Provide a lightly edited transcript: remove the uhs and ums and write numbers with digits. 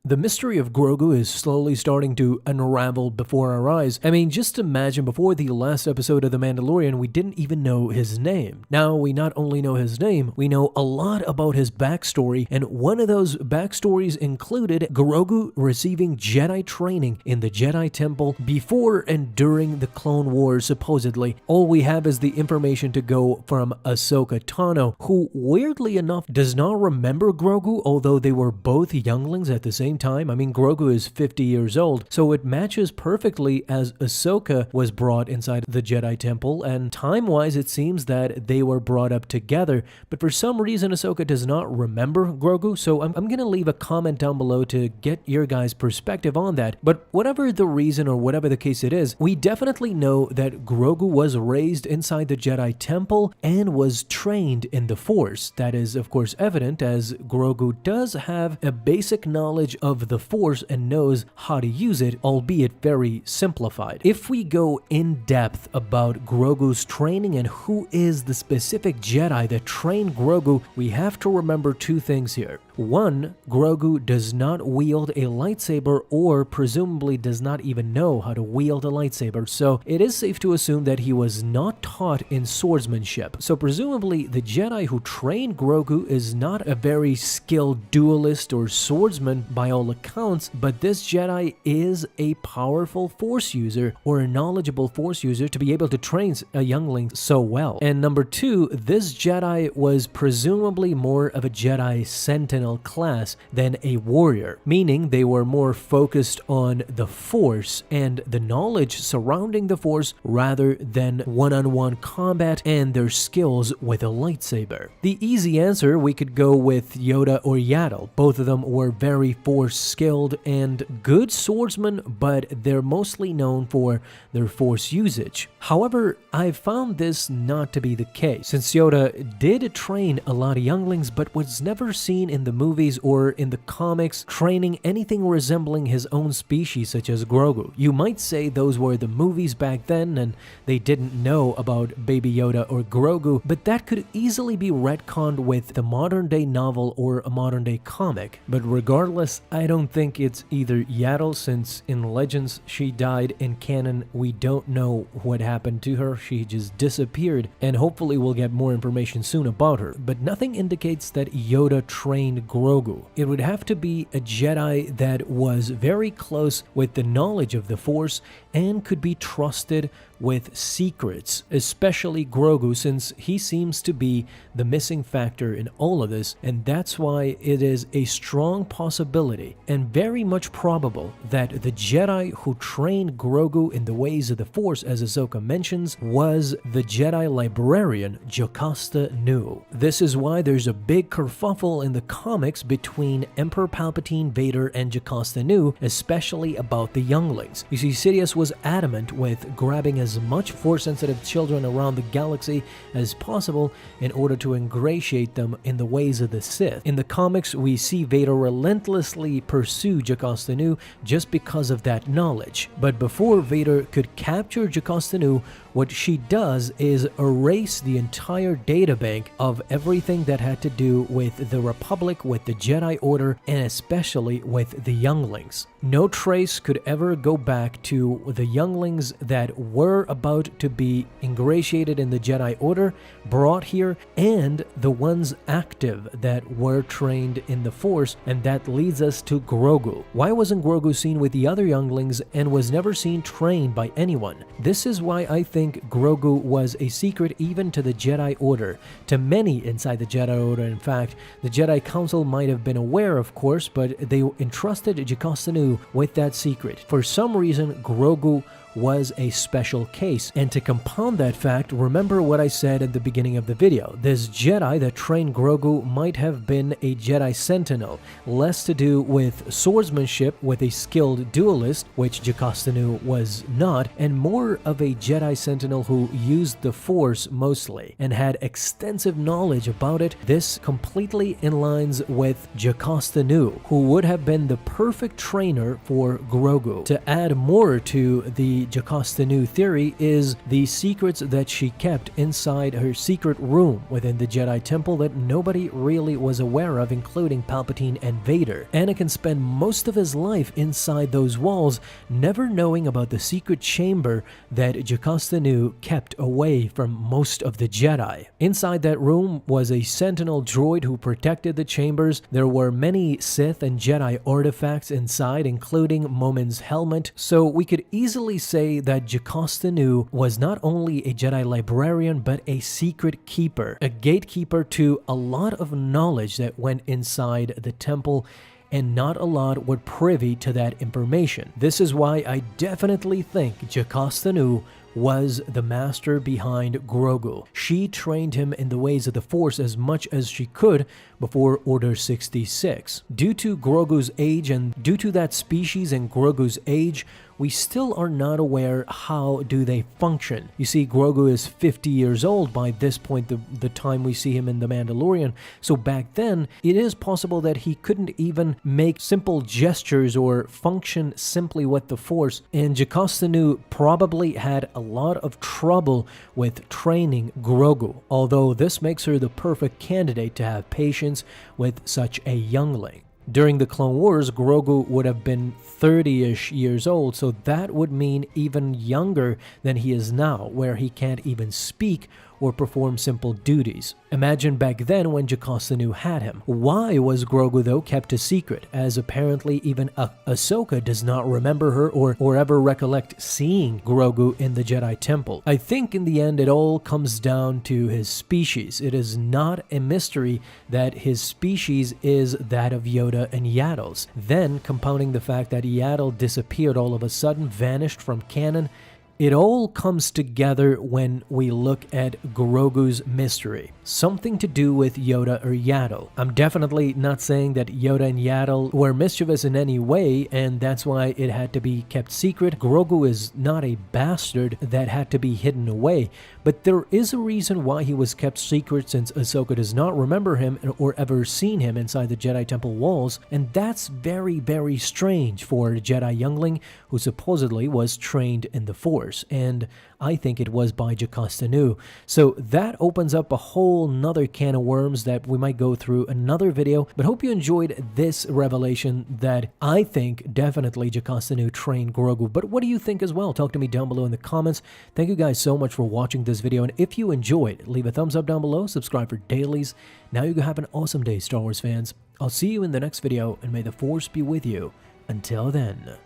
The mystery of Grogu is slowly starting to unravel before our eyes. I mean, just imagine, before the last episode of The Mandalorian, we didn't even know his name. Now, we not only know his name, we know a lot about his backstory, and one of those backstories included Grogu receiving Jedi training in the Jedi Temple before and during the Clone Wars, supposedly. All we have is the information to go from Ahsoka Tano, who, weirdly enough, does not remember Grogu, although they were both younglings at the same time. I mean, Grogu is 50 years old, so it matches perfectly as Ahsoka was brought inside the Jedi Temple, and time-wise it seems that they were brought up together, but for some reason Ahsoka does not remember Grogu, so I'm gonna leave a comment down below to get your guys' perspective on that. But whatever the reason or whatever the case it is, we definitely know that Grogu was raised inside the Jedi Temple and was trained in the Force. That is, of course, evident as Grogu does have a basic knowledge of the Force and knows how to use it, albeit very simplified. If we go in depth about Grogu's training and who is the specific Jedi that trained Grogu, we have to remember two things here. One, Grogu does not wield a lightsaber, or presumably does not even know how to wield a lightsaber, so it is safe to assume that he was not taught in swordsmanship. So presumably the Jedi who trained Grogu is not a very skilled duelist or swordsman by all accounts, but this Jedi is a powerful Force user or a knowledgeable Force user to be able to train a youngling so well. And number two, this Jedi was presumably more of a Jedi Sentinel class than a warrior, meaning they were more focused on the Force and the knowledge surrounding the Force rather than one-on-one combat and their skills with a lightsaber. The easy answer, we could go with Yoda or Yaddle. Both of them were very Force skilled and good swordsmen, but they're mostly known for their Force usage. However, I've found this not to be the case, since Yoda did train a lot of younglings but was never seen in the movies or in the comics training anything resembling his own species such as Grogu. You might say those were the movies back then and they didn't know about Baby Yoda or Grogu, but that could easily be retconned with the modern day novel or a modern day comic. But regardless, I don't think it's either Yaddle, since in Legends she died. In canon we don't know what happened to her, she just disappeared, and hopefully we'll get more information soon about her. But nothing indicates that Yoda trained Grogu. It would have to be a Jedi that was very close with the knowledge of the Force and could be trusted with secrets, especially Grogu, since he seems to be the missing factor in all of this, and that's why it is a strong possibility and very much probable that the Jedi who trained Grogu in the ways of the Force, as Ahsoka mentions, was the Jedi librarian Jocasta Nu. This is why there's a big kerfuffle in the comics between Emperor Palpatine, Vader, and Jocasta Nu, especially about the younglings. You see, Sidious was adamant with grabbing as much Force-sensitive children around the galaxy as possible in order to ingratiate them in the ways of the Sith. In the comics, we see Vader relentlessly pursue Jocasta Nu just because of that knowledge. But before Vader could capture Jocasta Nu, what she does is erase the entire databank of everything that had to do with the Republic, with the Jedi Order, and especially with the younglings. No trace could ever go back to the younglings that were about to be ingratiated in the Jedi Order, brought here, and the ones active that were trained in the Force, and that leads us to Grogu. Why wasn't Grogu seen with the other younglings and was never seen trained by anyone? This is why I think Grogu was a secret even to the Jedi Order. To many inside the Jedi Order, in fact, the Jedi Council might have been aware, of course, but they entrusted Jocasta Nu with that secret. For some reason, Grogu was a special case. And to compound that fact, remember what I said at the beginning of the video. This Jedi that trained Grogu might have been a Jedi Sentinel, less to do with swordsmanship with a skilled duelist, which Jocasta Nu was not, and more of a Jedi Sentinel who used the Force mostly and had extensive knowledge about it. This completely aligns with Jocasta Nu, who would have been the perfect trainer for Grogu. To add more to the the Jocasta Nu theory is the secrets that she kept inside her secret room within the Jedi Temple that nobody really was aware of, including Palpatine and Vader. Anakin spent most of his life inside those walls, never knowing about the secret chamber that Jocasta Nu kept away from most of the Jedi. Inside that room was a Sentinel droid who protected the chambers. There were many Sith and Jedi artifacts inside, including Momin's helmet, so we could easily say that Jocasta Nu was not only a Jedi librarian but a secret keeper, a gatekeeper to a lot of knowledge that went inside the temple, and not a lot were privy to that information. This is why I definitely think Jocasta Nu was the master behind Grogu. She trained him in the ways of the Force as much as she could before Order 66. Due to Grogu's age and due to that species and Grogu's age, we still are not aware how do they function. You see, Grogu is 50 years old by this point, the time we see him in The Mandalorian. So back then, it is possible that he couldn't even make simple gestures or function simply with the Force. And Jocasta Nu probably had a lot of trouble with training Grogu, although this makes her the perfect candidate to have patience with such a youngling. During the Clone Wars, Grogu would have been 30-ish years old, so that would mean even younger than he is now, where he can't even speak or perform simple duties. Imagine back then when Jocasta Nu had him. Why was Grogu though kept a secret, as apparently even Ahsoka does not remember her or ever recollect seeing Grogu in the Jedi Temple? I think in the end it all comes down to his species. It is not a mystery that his species is that of Yoda and Yaddle's. Then, compounding the fact that Yaddle disappeared all of a sudden, vanished from canon, it all comes together when we look at Grogu's mystery. Something to do with Yoda or Yaddle. I'm definitely not saying that Yoda and Yaddle were mischievous in any way, and that's why it had to be kept secret. Grogu is not a bastard that had to be hidden away, but there is a reason why he was kept secret, since Ahsoka does not remember him or ever seen him inside the Jedi Temple walls, and that's very, very strange for a Jedi youngling who supposedly was trained in the Force. And I think it was by Jocasta Nu. So that opens up a whole nother can of worms that we might go through another video, but hope you enjoyed this revelation that I think definitely Jocasta Nu trained Grogu. But what do you think as well? Talk to me down below in the comments. Thank you guys so much for watching this video, and if you enjoyed, leave a thumbs up down below, subscribe for dailies. Now you have an awesome day, Star Wars fans. I'll see you in the next video, and may the Force be with you. Until then.